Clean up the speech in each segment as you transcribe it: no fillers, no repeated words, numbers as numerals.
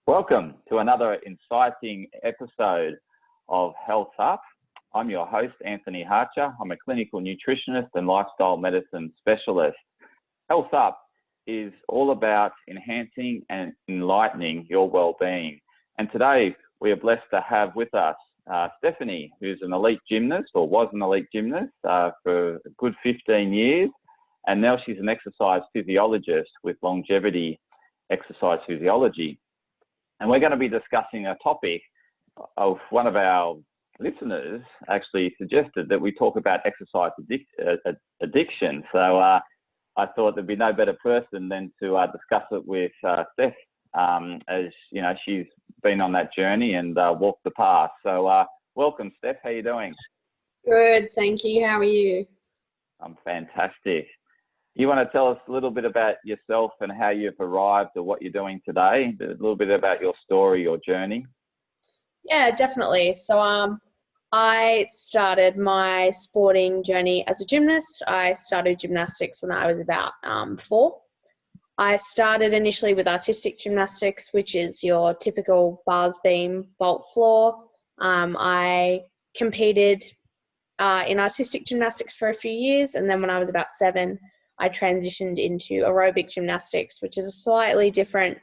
Welcome to another exciting episode of Health Up. I'm your host, Anthony Harcher. I'm a clinical nutritionist and lifestyle medicine specialist. Health Up is all about enhancing and enlightening your well-being. And today we are blessed to have with us Stephanie, who's an elite gymnast, or was an elite gymnast for a good 15 years. And now she's an exercise physiologist with longevity exercise physiology. And we're going to be discussing a topic of one of our listeners actually suggested that we talk about exercise addiction. So I thought there'd be no better person than to discuss it with Steph, as you know, she's been on that journey and walked the path. So welcome, Steph. How are you doing? Good, thank you. How are you? I'm fantastic. You want to tell us a little bit about yourself and how you've arrived at what you're doing today? A little bit about your story, your journey? Yeah, definitely. So I started my sporting journey as a gymnast. I started gymnastics when I was about 4. I started initially with artistic gymnastics, which is your typical bars, beam, vault, floor. I competed in artistic gymnastics for a few years, and then when I was about 7, I transitioned into aerobic gymnastics, which is a slightly different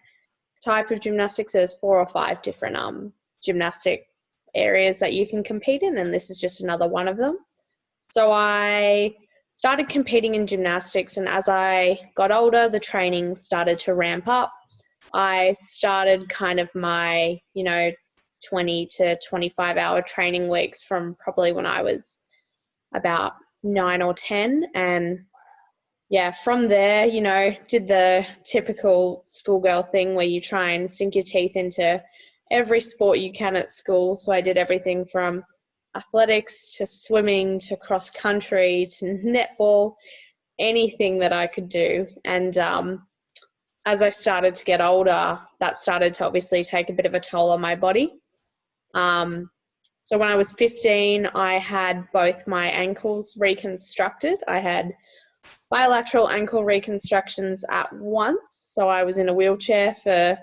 type of gymnastics. There's 4 or 5 different gymnastic areas that you can compete in, and this is just another one of them. So I started competing in gymnastics, and as I got older, the training started to ramp up. I started kind of my, 20 to 25 hour training weeks from probably when I was about 9 or 10, and yeah, from there, did the typical schoolgirl thing where you try and sink your teeth into every sport you can at school. So I did everything from athletics to swimming to cross country to netball, anything that I could do. And as I started to get older, that started to obviously take a bit of a toll on my body. So when I was 15, I had both my ankles reconstructed. I had bilateral ankle reconstructions at once. So I was in a wheelchair for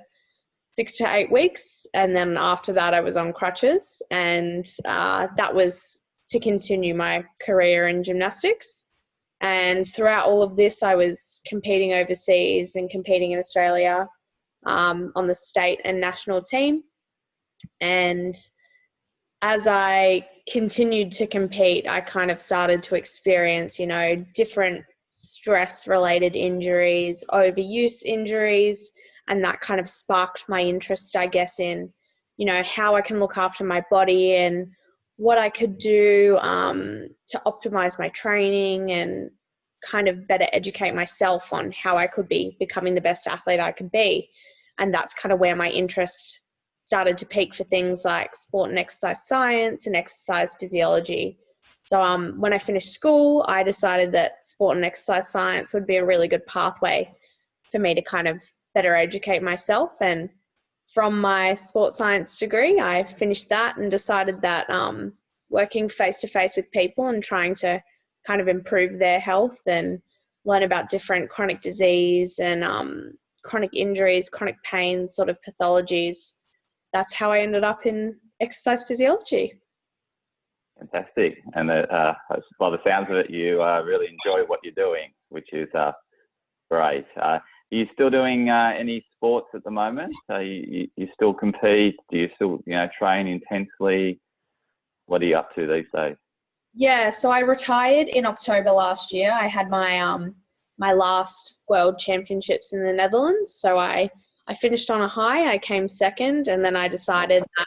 6 to 8 weeks. And then after that, I was on crutches. And that was to continue my career in gymnastics. And throughout all of this, I was competing overseas and competing in Australia on the state and national team. And as I continued to compete, I kind of started to experience, different stress-related injuries, overuse injuries, and that kind of sparked my interest, I guess, in, how I can look after my body and what I could do to optimize my training and kind of better educate myself on how I could be becoming the best athlete I could be. And that's kind of where my interest started to peak for things like sport and exercise science and exercise physiology. So when I finished school, I decided that sport and exercise science would be a really good pathway for me to kind of better educate myself. And from my sports science degree, I finished that and decided that working face-to-face with people and trying to kind of improve their health and learn about different chronic disease and chronic injuries, chronic pain sort of pathologies, that's how I ended up in exercise physiology. Fantastic. And by the sounds of it, you really enjoy what you're doing, which is great. Are you still doing any sports at the moment? You still compete? Do you still train intensely? What are you up to these days? Yeah, so I retired in October last year. I had my my last World Championships in the Netherlands. So I finished on a high. I came second, and then I decided that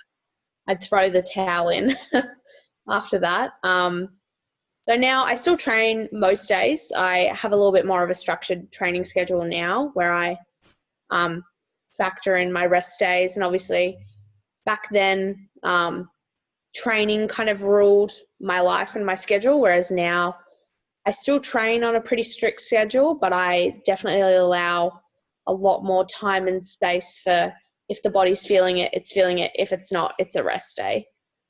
I'd throw the towel in after that. So now I still train most days. I have a little bit more of a structured training schedule now where I factor in my rest days. And obviously back then, training kind of ruled my life and my schedule, whereas now I still train on a pretty strict schedule, but I definitely allow a lot more time and space for, if the body's feeling it, it's feeling it. If it's not, it's a rest day.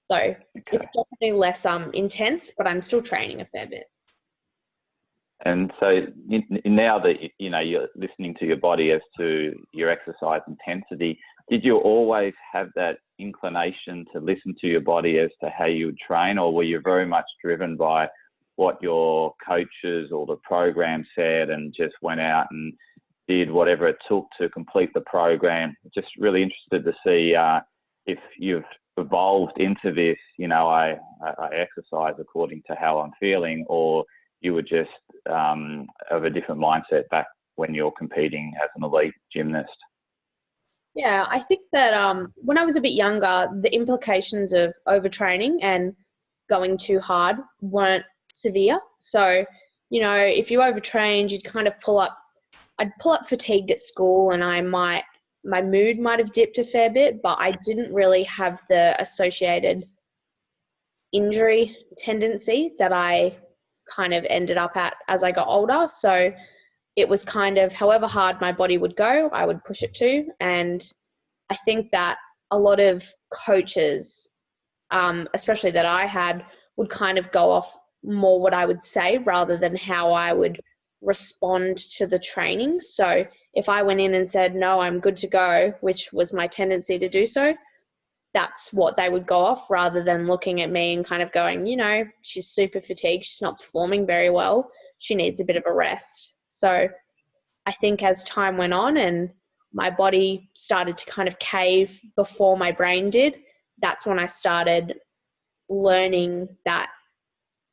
So It's definitely less intense, but I'm still training a fair bit. And so now that you're listening to your body as to your exercise intensity, Did you always have that inclination to listen to your body as to how you would train, or were you very much driven by what your coaches or the program said and just went out and did whatever it took to complete the program? Just really interested to see if you've evolved into this, I exercise according to how I'm feeling, or you were just of a different mindset back when you're competing as an elite gymnast. Yeah, I think that when I was a bit younger, the implications of overtraining and going too hard weren't severe. So, if you overtrained, you'd kind of I'd pull up fatigued at school, and my mood might have dipped a fair bit, but I didn't really have the associated injury tendency that I kind of ended up at as I got older. So it was kind of however hard my body would go, I would push it to. And I think that a lot of coaches, especially that I had, would kind of go off more what I would say rather than how I would respond to the training. So if I went in and said, no, I'm good to go, which was my tendency to do so, that's what they would go off, rather than looking at me and kind of going, she's super fatigued, she's not performing very well, she needs a bit of a rest. So I think as time went on and my body started to kind of cave before my brain did, that's when I started learning that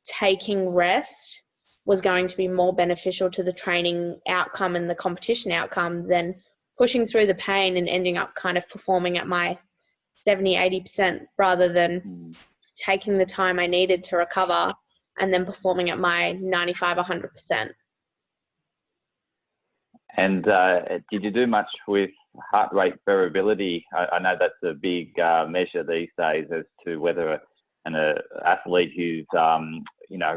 taking rest was going to be more beneficial to the training outcome and the competition outcome than pushing through the pain and ending up kind of performing at my 70-80% rather than taking the time I needed to recover and then performing at my 95-100%. And did you do much with heart rate variability? I know that's a big measure these days as to whether an athlete who's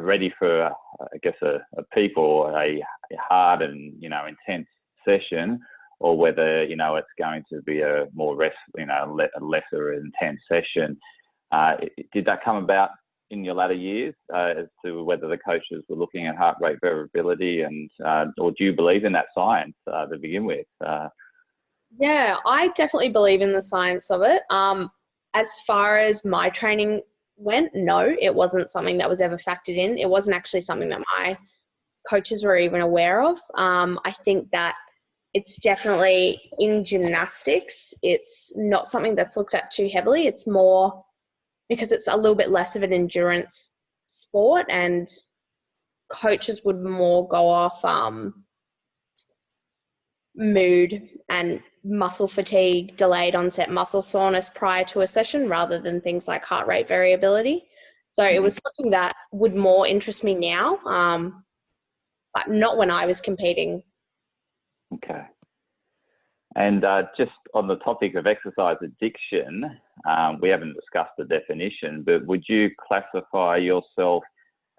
ready for I guess a peak or a hard and intense session, or whether it's going to be a more a lesser intense session. Did that come about in your latter years as to whether the coaches were looking at heart rate variability, and or do you believe in that science to begin with? Yeah, I definitely believe in the science of it. As far as my training went, no, it wasn't something that was ever factored in. It wasn't actually something that my coaches were even aware of. I think that it's definitely in gymnastics, it's not something that's looked at too heavily. It's more because it's a little bit less of an endurance sport, and coaches would more go off mood and muscle fatigue, delayed onset muscle soreness prior to a session, rather than things like heart rate variability. So it was something that would more interest me now, but not when I was competing. Okay. And just on the topic of exercise addiction, we haven't discussed the definition, but would you classify yourself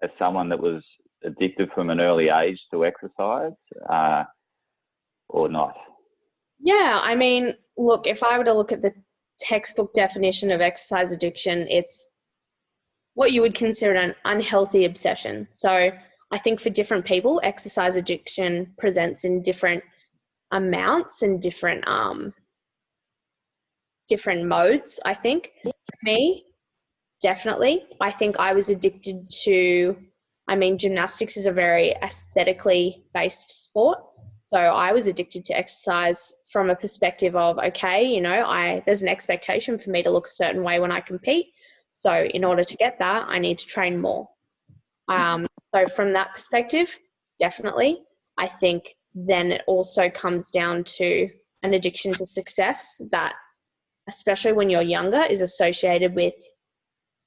as someone that was addicted from an early age to exercise or not? Yeah, I mean, look, if I were to look at the textbook definition of exercise addiction, it's what you would consider an unhealthy obsession. So I think for different people, exercise addiction presents in different amounts and different modes. I think for me, definitely, I think I was addicted to, gymnastics is a very aesthetically based sport. So I was addicted to exercise from a perspective of, okay, there's an expectation for me to look a certain way when I compete. So in order to get that, I need to train more. So from that perspective, definitely, I think then it also comes down to an addiction to success that, especially when you're younger, is associated with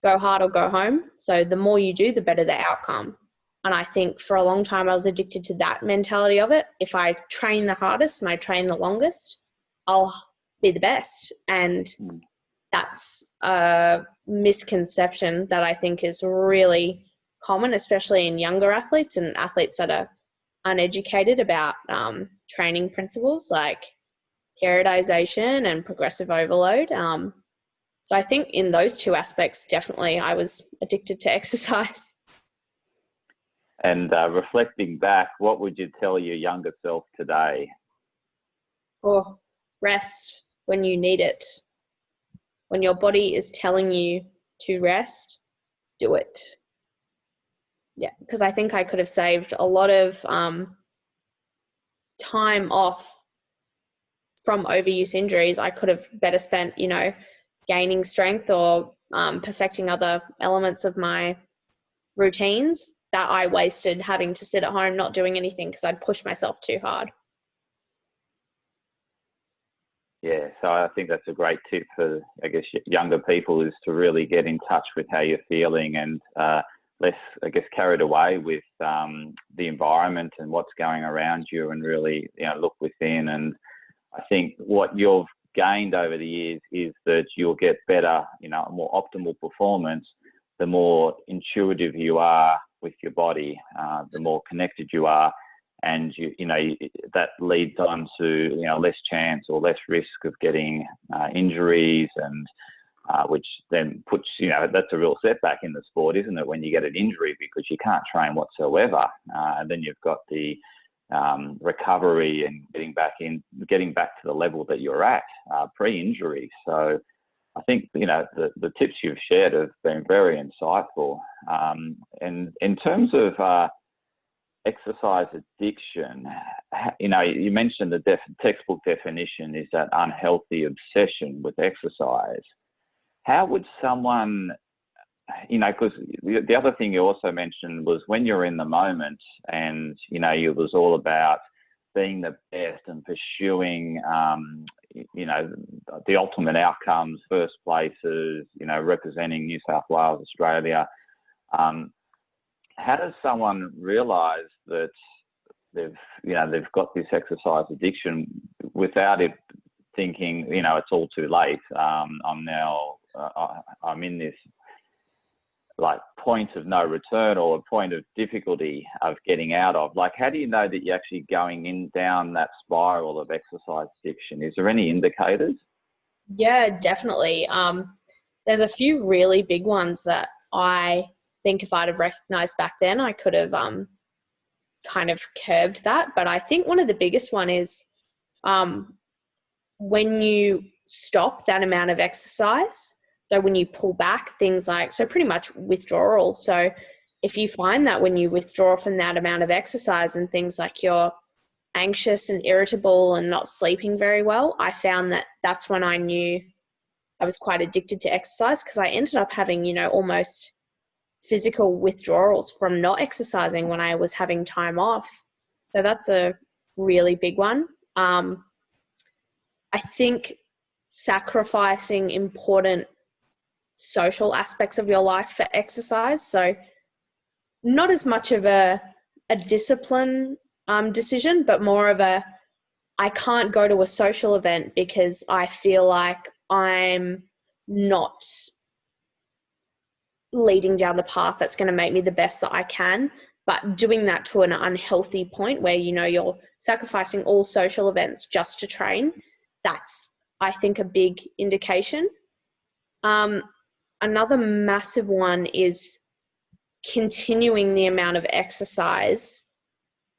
go hard or go home. So the more you do, the better the outcome. And I think for a long time I was addicted to that mentality of it. If I train the hardest and I train the longest, I'll be the best. And that's a misconception that I think is really common, especially in younger athletes and athletes that are uneducated about training principles like periodization and progressive overload. So I think in those two aspects, definitely I was addicted to exercise. And reflecting back, what would you tell your younger self today? Or rest. when you need it. When your body is telling you to rest, do it. Yeah, because I think I could have saved a lot of time off from overuse injuries. I could have better spent, gaining strength or perfecting other elements of my routines that I wasted having to sit at home not doing anything because I'd pushed myself too hard. Yeah, so I think that's a great tip for, I guess, younger people, is to really get in touch with how you're feeling and less, I guess, carried away with the environment and what's going around you, and really, look within. And I think what you've gained over the years is that you'll get better, more optimal performance the more intuitive you are with your body, the more connected you are. And that leads on to less chance or less risk of getting injuries, and which then puts that's a real setback in the sport, isn't it? When you get an injury because you can't train whatsoever, and then you've got the recovery and getting back to the level that you're at pre-injury. So I think the tips you've shared have been very insightful. And in terms of exercise addiction, you mentioned the textbook definition is that unhealthy obsession with exercise. How would someone, because the other thing you also mentioned was when you're in the moment and, it was all about being the best and pursuing, the ultimate outcomes, first places, representing New South Wales, Australia. How does someone realise that they've got this exercise addiction without it thinking, it's all too late? I'm in this like point of no return or a point of difficulty of getting out of. Like, how do you know that you're actually going down that spiral of exercise addiction? Is there any indicators? Yeah, definitely. There's a few really big ones that I think if I'd have recognized back then, I could have kind of curbed that. But I think one of the biggest one is when you stop that amount of exercise. So when you pull back, things like, so pretty much withdrawal. So if you find that when you withdraw from that amount of exercise and things like you're anxious and irritable and not sleeping very well, I found that that's when I knew I was quite addicted to exercise, because I ended up having, almost physical withdrawals from not exercising when I was having time off. So that's a really big one. I think sacrificing important social aspects of your life for exercise. So not as much of a discipline decision, but more of I can't go to a social event because I feel like I'm not leading down the path that's going to make me the best that I can, but doing that to an unhealthy point where, you're sacrificing all social events just to train. That's, I think, a big indication. Another massive one is continuing the amount of exercise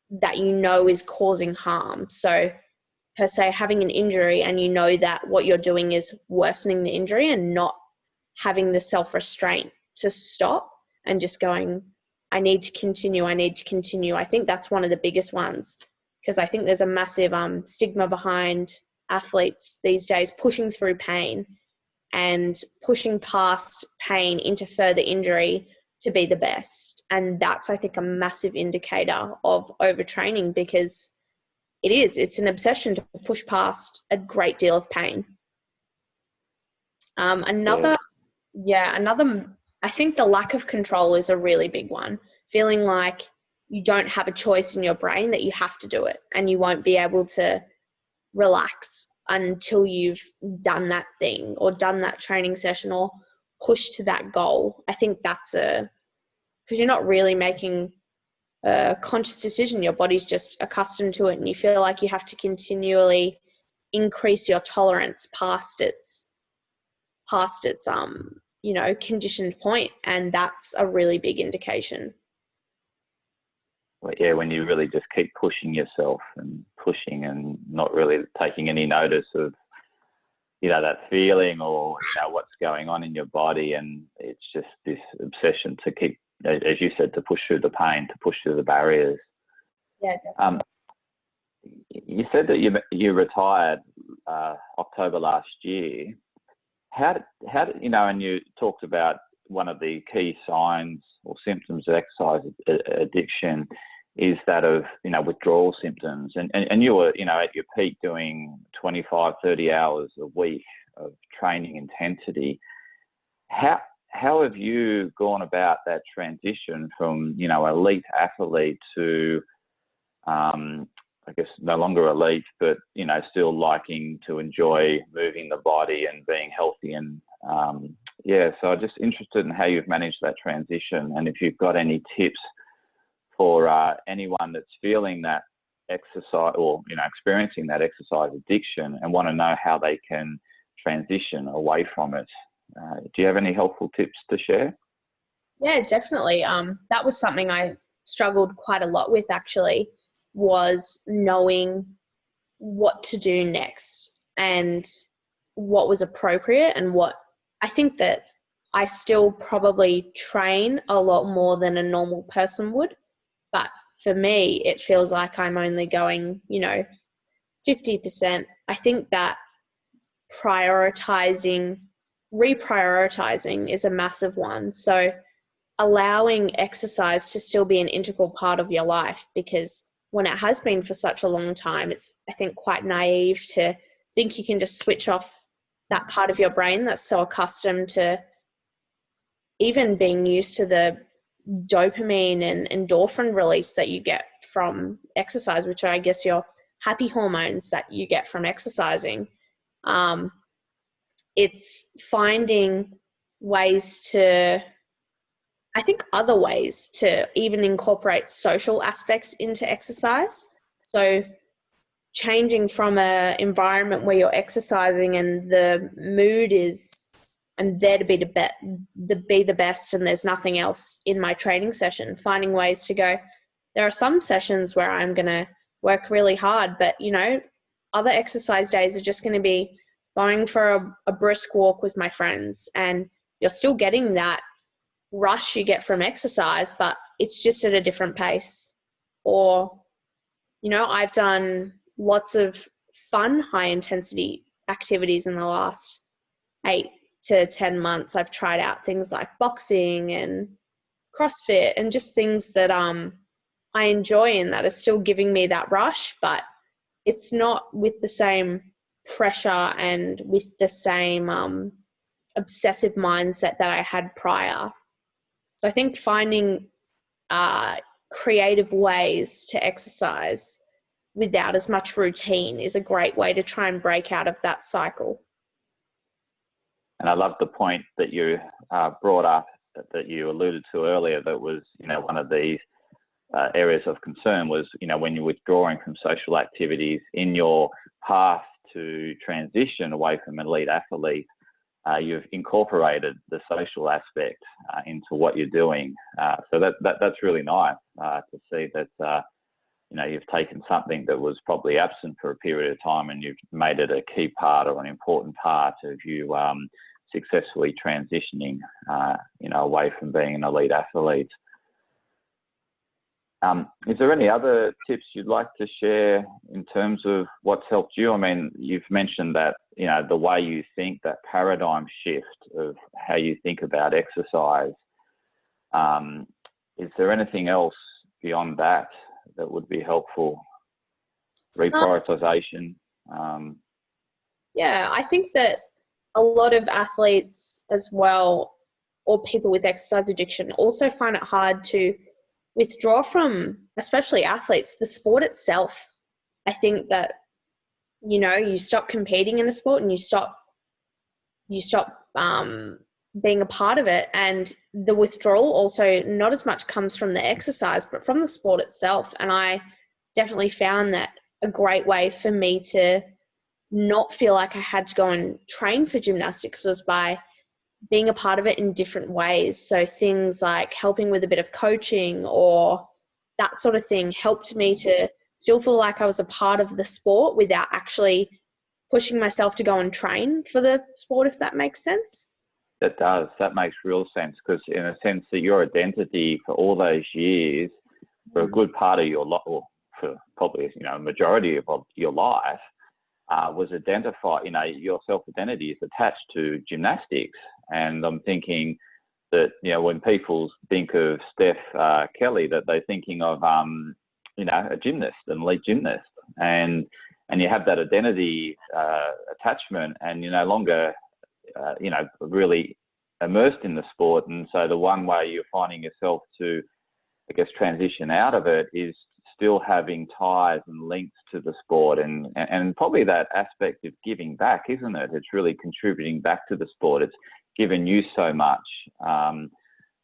that is causing harm. So per se, having an injury and that what you're doing is worsening the injury, and not having the self-restraint to stop and just going, I need to continue. I think that's one of the biggest ones, because I think there's a massive stigma behind athletes these days pushing through pain and pushing past pain into further injury to be the best. And that's, I think, a massive indicator of overtraining, because it's an obsession to push past a great deal of pain. Another, I think the lack of control is a really big one. Feeling like you don't have a choice in your brain, that you have to do it, and you won't be able to relax until you've done that thing or done that training session or pushed to that goal. I think that's because you're not really making a conscious decision. Your body's just accustomed to it, and you feel like you have to continually increase your tolerance past its conditioned point, and that's a really big indication. Well, yeah, when you really just keep pushing yourself and pushing and not really taking any notice of that feeling, or what's going on in your body, and it's just this obsession to keep, as you said, to push through the pain, to push through the barriers. Yeah, definitely. You said that you retired October last year. How did and you talked about one of the key signs or symptoms of exercise addiction is that of withdrawal symptoms, and you were at your peak doing 25, 30 hours a week of training intensity. How have you gone about that transition from elite athlete to I guess no longer elite, but still liking to enjoy moving the body and being healthy, and so I'm just interested in how you've managed that transition, and if you've got any tips for anyone that's feeling that exercise or experiencing that exercise addiction and want to know how they can transition away from it. Do you have any helpful tips to share? Yeah, definitely. That was something I struggled quite a lot with, actually, was knowing what to do next and what was appropriate, and what I think that I still probably train a lot more than a normal person would. But for me, it feels like I'm only going, 50%. I think that reprioritizing is a massive one. So allowing exercise to still be an integral part of your life, because when it has been for such a long time, it's, I think, quite naive to think you can just switch off that part of your brain that's so accustomed to even being used to the dopamine and endorphin release that you get from exercise, which are, I guess, your happy hormones that you get from exercising. It's finding ways to, I think, other ways to even incorporate social aspects into exercise. So changing from an environment where you're exercising and the mood is, I'm there to be the best, and there's nothing else in my training session. Finding ways to go, there are some sessions where I'm going to work really hard, but other exercise days are just going to be going for a brisk walk with my friends, and you're still getting that rush you get from exercise, but it's just at a different pace. Or I've done lots of fun high intensity activities in the last 8 to 10 months. I've tried out things like boxing and CrossFit, and just things that I enjoy and that are still giving me that rush, but it's not with the same pressure and with the same obsessive mindset that I had prior. So I think finding creative ways to exercise without as much routine is a great way to try and break out of that cycle. And I love the point that you brought up, that you alluded to earlier, that was, one of these areas of concern was, when you're withdrawing from social activities in your path to transition away from elite athlete, you've incorporated the social aspect into what you're doing. So that's really nice to see that, you've taken something that was probably absent for a period of time and you've made it a key part or an important part of you successfully transitioning, away from being an elite athlete. Is there any other tips you'd like to share in terms of what's helped you? I mean, you've mentioned that, the way you think, that paradigm shift of how you think about exercise. Is there anything else beyond that that would be helpful? Reprioritization? Yeah, I think that a lot of athletes as well, or people with exercise addiction, also find it hard to withdraw from, especially athletes, the sport itself. I think that, you stop competing in a sport and you stop being a part of it. And the withdrawal also not as much comes from the exercise, but from the sport itself. And I definitely found that a great way for me to not feel like I had to go and train for gymnastics was by being a part of it in different ways. So things like helping with a bit of coaching or that sort of thing helped me to still feel like I was a part of the sport without actually pushing myself to go and train for the sport, if that makes sense. That does. That makes real sense, because in a sense that your identity for all those years, for a good part of your life, or for probably, you know, a majority of your life, was identified, you know, your self-identity is attached to gymnastics. And I'm thinking that, you know, when people think of Steph Kelly, that they're thinking of, you know, a gymnast, an elite gymnast. And you have that identity attachment, and you're no longer, you know, really immersed in the sport. And so the one way you're finding yourself to, I guess, transition out of it is still having ties and links to the sport, and probably that aspect of giving back, isn't it? It's really contributing back to the sport. It's given you so much,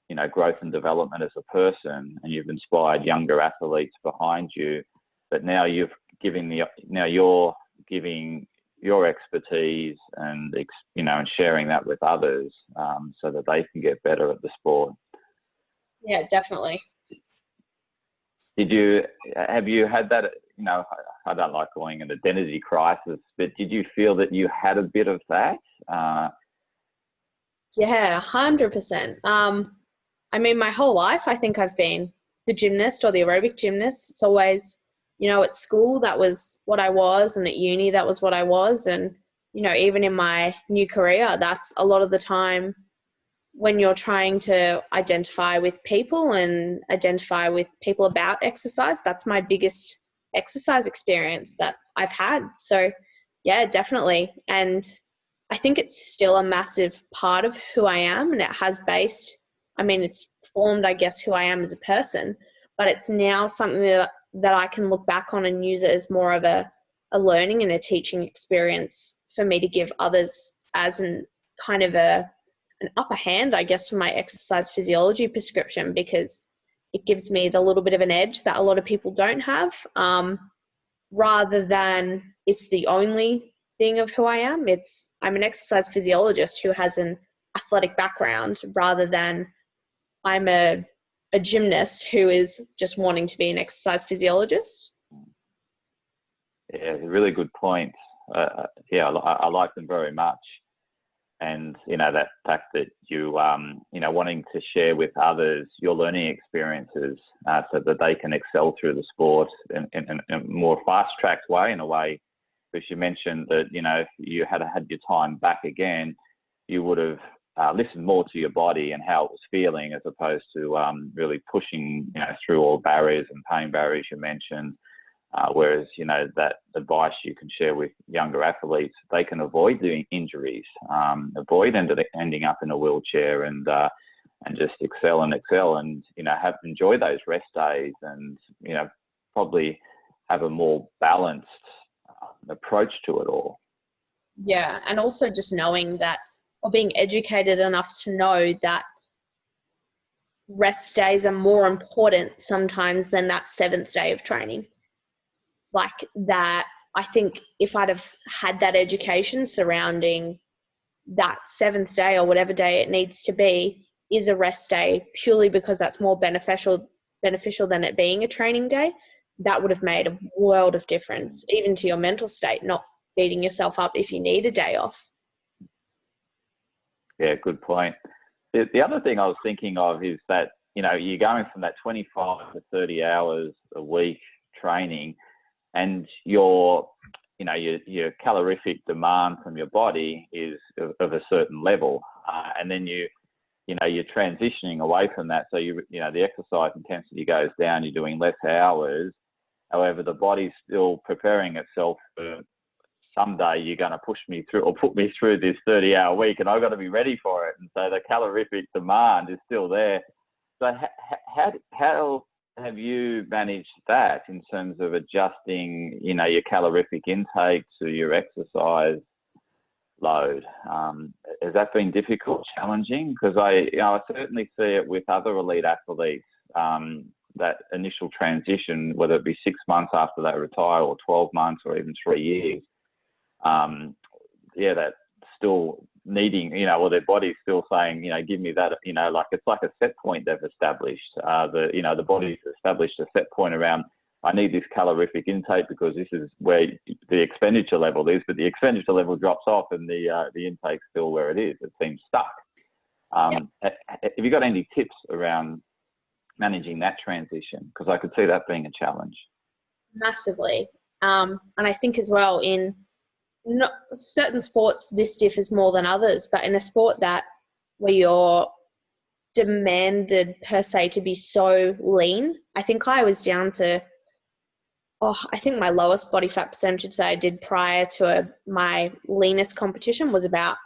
you know, growth and development as a person, and you've inspired younger athletes behind you. But now you're giving your expertise and, you know, and sharing that with others, so that they can get better at the sport. Yeah, definitely. Have you had that, you know, I don't like calling it an identity crisis, but did you feel that you had a bit of that? Yeah, 100%. I mean, my whole life, I think I've been the gymnast or the aerobic gymnast. It's always, you know, at school, that was what I was, and at uni, that was what I was. And, you know, even in my new career, that's a lot of the time when you're trying to identify with people and identify with people about exercise. That's my biggest exercise experience that I've had. So, yeah, definitely. And I think it's still a massive part of who I am, and it has it's formed, I guess, who I am as a person, but it's now something that I can look back on and use it as more of a learning and a teaching experience for me to give others as an kind of an upper hand, I guess, for my exercise physiology prescription, because it gives me the little bit of an edge that a lot of people don't have, rather than it's the only thing of who I am. I'm an exercise physiologist who has an athletic background, rather than I'm a gymnast who is just wanting to be an exercise physiologist. Yeah, a really good point. Yeah, I like them very much. And, you know, that fact that you, you know, wanting to share with others your learning experiences, so that they can excel through the sport in a more fast-tracked way, in a way, because you mentioned that, you know, if you had your time back again, you would have listened more to your body and how it was feeling, as opposed to really pushing, you know, through all barriers and pain barriers you mentioned. Whereas, you know, that advice you can share with younger athletes, they can avoid doing injuries, avoid ending up in a wheelchair, and just excel, and, you know, enjoy those rest days, and, you know, probably have a more balanced approach to it all. Yeah, and also just knowing that, or being educated enough to know that rest days are more important sometimes than that 7th day of training. Like that, I think if I'd have had that education surrounding that 7th day, or whatever day it needs to be, is a rest day, purely because that's more beneficial than it being a training day, that would have made a world of difference, even to your mental state, not beating yourself up if you need a day off. Yeah, good point. The other thing I was thinking of is that, you know, you're going from that 25 to 30 hours a week training, and your calorific demand from your body is of a certain level, and then you're transitioning away from that. So the exercise intensity goes down. You're doing less hours. However, the body's still preparing itself for, someday you're going to push me through, or put me through this 30-hour week, and I've got to be ready for it. And so the calorific demand is still there. So how have you managed that in terms of adjusting, your calorific intake to your exercise load? Has that been difficult, challenging? Because I certainly see it with other elite athletes, that initial transition, whether it be 6 months after they retire, or 12 months, or even 3 years. That still needing, or their body's still saying, give me that, like it's like a set point they've established. The body's established a set point around, I need this calorific intake because this is where the expenditure level is, but the expenditure level drops off and the intake's still where it is. It seems stuck. Have you got any tips around managing that transition? Because I could see that being a challenge. Massively. And I think as well in certain sports, this differs more than others, but in a sport where you're demanded per se to be so lean, I think I was down to, I think my lowest body fat percentage that I did prior to my leanest competition was about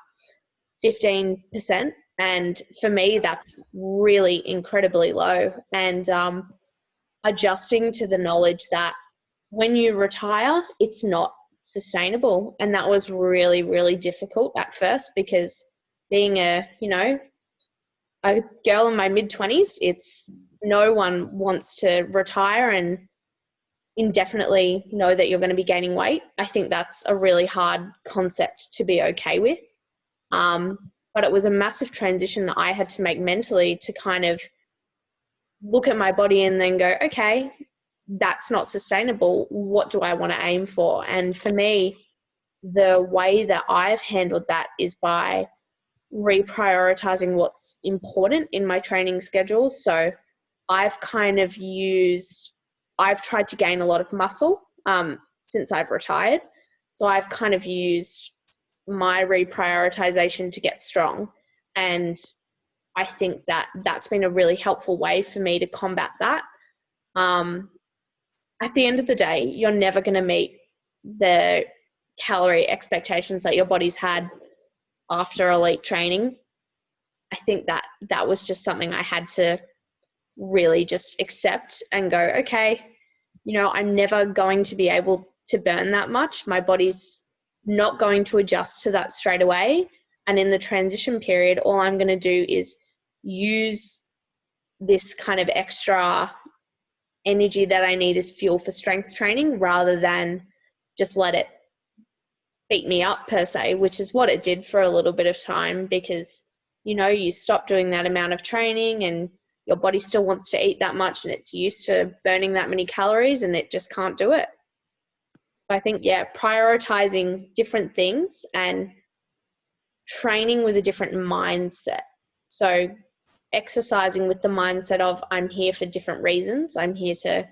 15%. And for me, that's really incredibly low. And adjusting to the knowledge that when you retire, it's not sustainable. And that was really, really difficult at first, because being a girl in my mid-20s, no one wants to retire and indefinitely know that you're going to be gaining weight. I think that's a really hard concept to be okay with. But it was a massive transition that I had to make mentally to kind of look at my body and then go, okay, that's not sustainable. What do I want to aim for? And for me, the way that I've handled that is by reprioritizing what's important in my training schedule. So I've tried to gain a lot of muscle since I've retired. So I've kind of used my reprioritization to get strong. And I think that that's been a really helpful way for me to combat that. At the end of the day, you're never going to meet the calorie expectations that your body's had after elite training. I think that was just something I had to really just accept and go, okay, I'm never going to be able to burn that much. My body's not going to adjust to that straight away. And in the transition period, all I'm going to do is use this kind of extra energy that I need as fuel for strength training, rather than just let it beat me up per se, which is what it did for a little bit of time, because you stop doing that amount of training and your body still wants to eat that much and it's used to burning that many calories and it just can't do it. I think, prioritizing different things and training with a different mindset. So exercising with the mindset of, I'm here for different reasons. I'm here to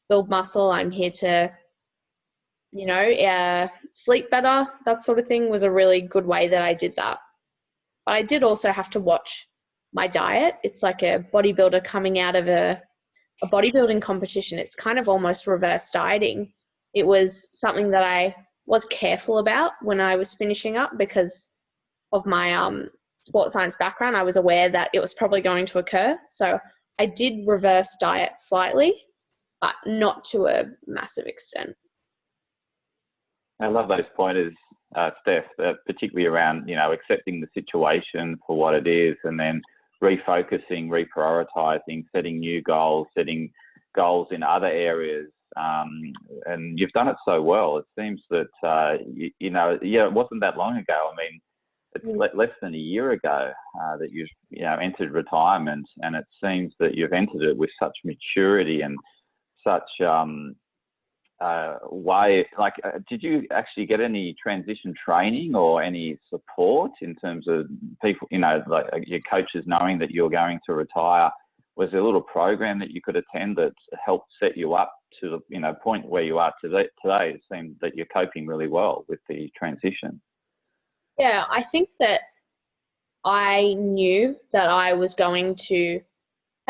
build muscle. I'm here to, sleep better. That sort of thing was a really good way that I did that. But I did also have to watch my diet. It's like a bodybuilder coming out of a bodybuilding competition. It's kind of almost reverse dieting. It was something that I was careful about when I was finishing up because of my sports science background. I was aware that it was probably going to occur. So I did reverse diet slightly, but not to a massive extent. I love those pointers, Steph, particularly around, accepting the situation for what it is, and then refocusing, reprioritizing, setting new goals, setting goals in other areas. And you've done it so well. It seems that, it wasn't that long ago. I mean, it's less than a year ago that you've, entered retirement, and it seems that you've entered it with such maturity and such way. Like, did you actually get any transition training or any support in terms of people, like your coaches knowing that you're going to retire? Was there a little program that you could attend that helped set you up to the point where you are today? It seems that you're coping really well with the transition. Yeah, I think that I knew that I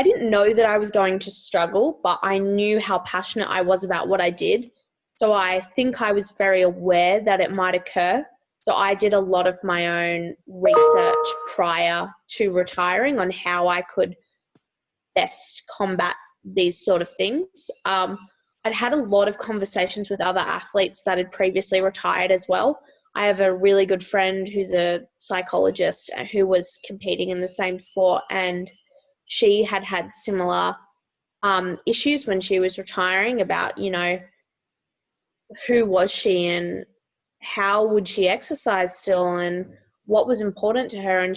didn't know that I was going to struggle, but I knew how passionate I was about what I did. So I think I was very aware that it might occur. So I did a lot of my own research prior to retiring on how I could best combat these sort of things. I'd had a lot of conversations with other athletes that had previously retired as well. I have a really good friend who's a psychologist who was competing in the same sport, and she had similar issues when she was retiring about, who was she and how would she exercise still and what was important to her. And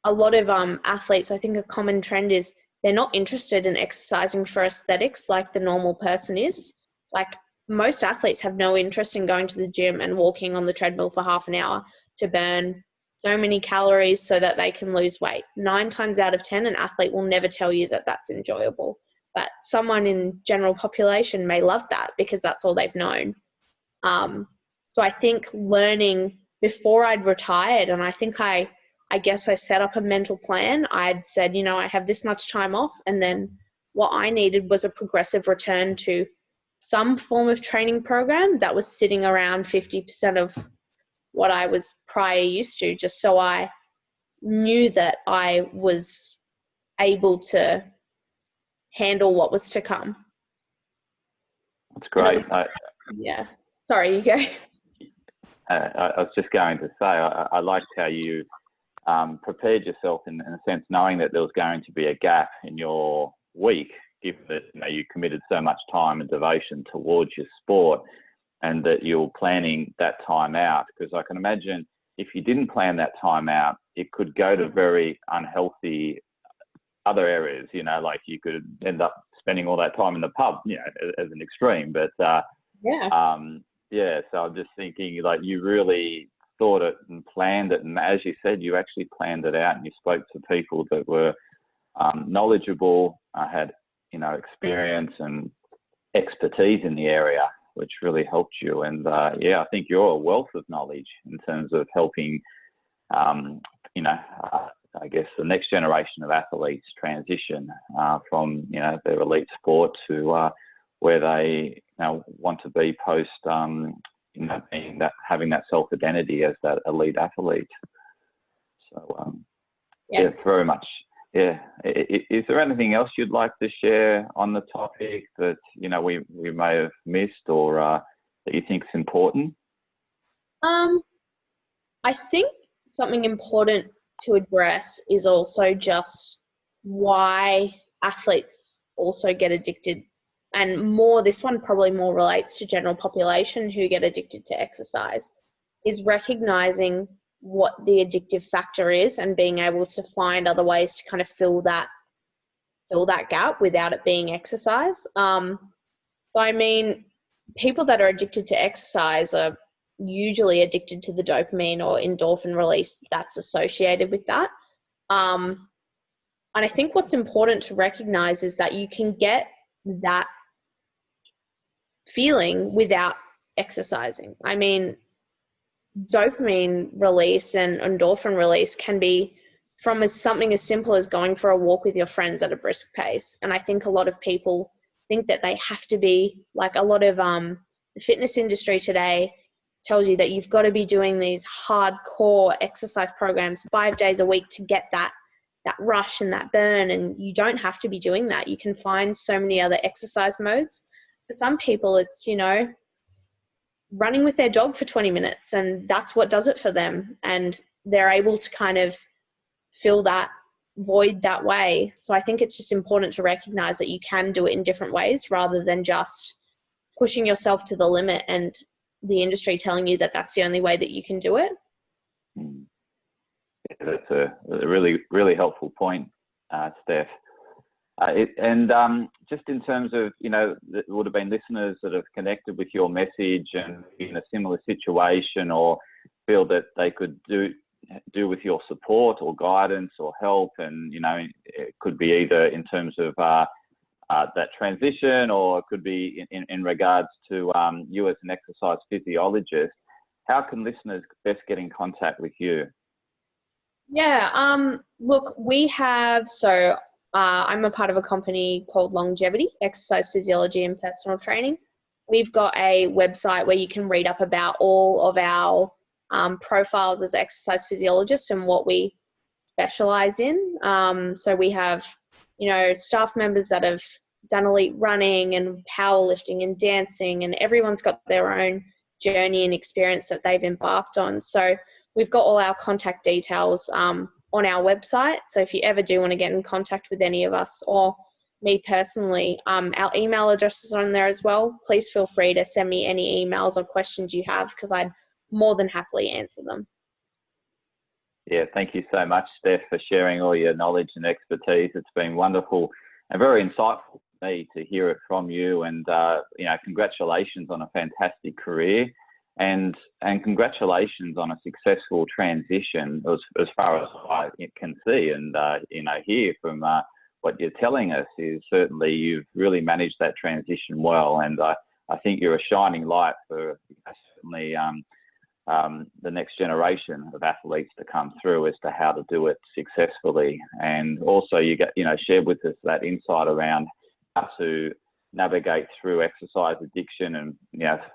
a lot of athletes, I think a common trend is they're not interested in exercising for aesthetics like the normal person is. Like, most athletes have no interest in going to the gym and walking on the treadmill for half an hour to burn so many calories so that they can lose weight. 9 times out of 10, an athlete will never tell you that that's enjoyable. But someone in general population may love that because that's all they've known. So I think learning before I'd retired, and I guess I set up a mental plan. I'd said, I have this much time off, and then what I needed was a progressive return to some form of training program that was sitting around 50% of what I was prior used to, just so I knew that I was able to handle what was to come. That's great. Yeah. Sorry, you go. I was just going to say, I liked how you prepared yourself in a sense, knowing that there was going to be a gap in your week, given that you committed so much time and devotion towards your sport, and that you're planning that time out. Because I can imagine if you didn't plan that time out, it could go to very unhealthy other areas, like you could end up spending all that time in the pub, as an extreme. But so I'm just thinking, like, you really thought it and planned it, and as you said, you actually planned it out, and you spoke to people that were knowledgeable, had experience and expertise in the area, which really helped you. And I think you're a wealth of knowledge in terms of helping I guess the next generation of athletes transition from their elite sport to where they want to be post being that, having that self-identity as that elite athlete. So very much. Yeah. Is there anything else you'd like to share on the topic that we may have missed, or that you think is important? I think something important to address is also just why athletes also get addicted, and this one probably more relates to general population who get addicted to exercise, is recognizing what the addictive factor is and being able to find other ways to kind of fill that gap without it being exercise. So I mean, people that are addicted to exercise are usually addicted to the dopamine or endorphin release that's associated with that. And I think what's important to recognize is that you can get that feeling without exercising. I mean, dopamine release and endorphin release can be from something as simple as going for a walk with your friends at a brisk pace. And I think a lot of people think that they have to be, like, a lot of the fitness industry today tells you that you've got to be doing these hardcore exercise programs 5 days a week to get that rush and that burn. And you don't have to be doing that. You can find so many other exercise modes. For some people, it's, running with their dog for 20 minutes, and that's what does it for them. And they're able to kind of fill that void that way. So I think it's just important to recognize that you can do it in different ways rather than just pushing yourself to the limit and the industry telling you that that's the only way that you can do it. Yeah, that's a really, really helpful point, Steph. Just in terms of, there would have been listeners that have connected with your message and in a similar situation, or feel that they could do with your support or guidance or help, and it could be either in terms of that transition, or it could be in regards to you as an exercise physiologist. How can listeners best get in contact with you? Yeah, look, we have, I'm a part of a company called Longevity, Exercise Physiology and Personal Training. We've got a website where you can read up about all of our profiles as exercise physiologists and what we specialize in. So we have, staff members that have done elite running and powerlifting and dancing, and everyone's got their own journey and experience that they've embarked on. So we've got all our contact details on our website. So if you ever do want to get in contact with any of us or me personally, our email address is on there as well. Please feel free to send me any emails or questions you have, because I'd more than happily answer them. Yeah, thank you so much, Steph, for sharing all your knowledge and expertise. It's been wonderful and very insightful for me to hear it from you. And congratulations on a fantastic career, and congratulations on a successful transition as far as I can see and hear from what you're telling us is certainly you've really managed that transition well. And I think you're a shining light for certainly the next generation of athletes to come through as to how to do it successfully. And also you shared with us that insight around how to navigate through exercise addiction. And,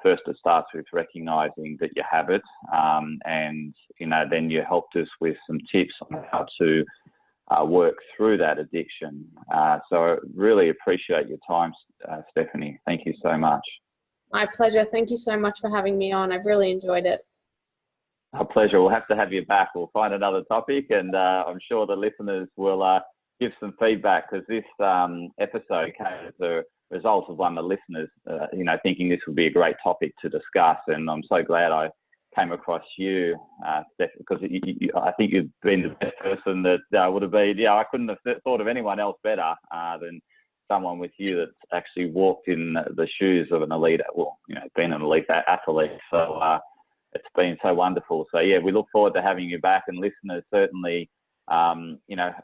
first it starts with recognizing that you have it. And then you helped us with some tips on how to work through that addiction. So I really appreciate your time, Stephanie. Thank you so much. My pleasure. Thank you so much for having me on. I've really enjoyed it. A pleasure. We'll have to have you back. We'll find another topic, and I'm sure the listeners will give some feedback, because this episode came as a result of one of the listeners, thinking this would be a great topic to discuss. And I'm so glad I came across you, Steph, because I think you've been the best person that would have been. I couldn't have thought of anyone else better than someone with you that's actually walked in the shoes of an elite, been an elite athlete. So it's been so wonderful. So yeah, we look forward to having you back, and listeners certainly,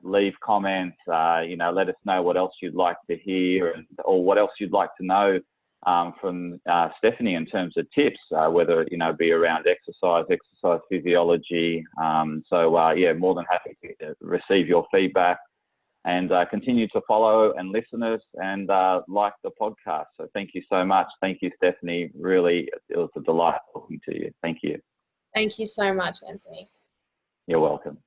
leave comments, let us know what else you'd like to hear or what else you'd like to know from Stephanie in terms of tips, whether it be around exercise physiology. More than happy to receive your feedback, and continue to follow and listen us and like the podcast. So thank you so much. Thank you, Stephanie. Really, it was a delight talking to you. Thank you. Thank you so much, Anthony. You're welcome.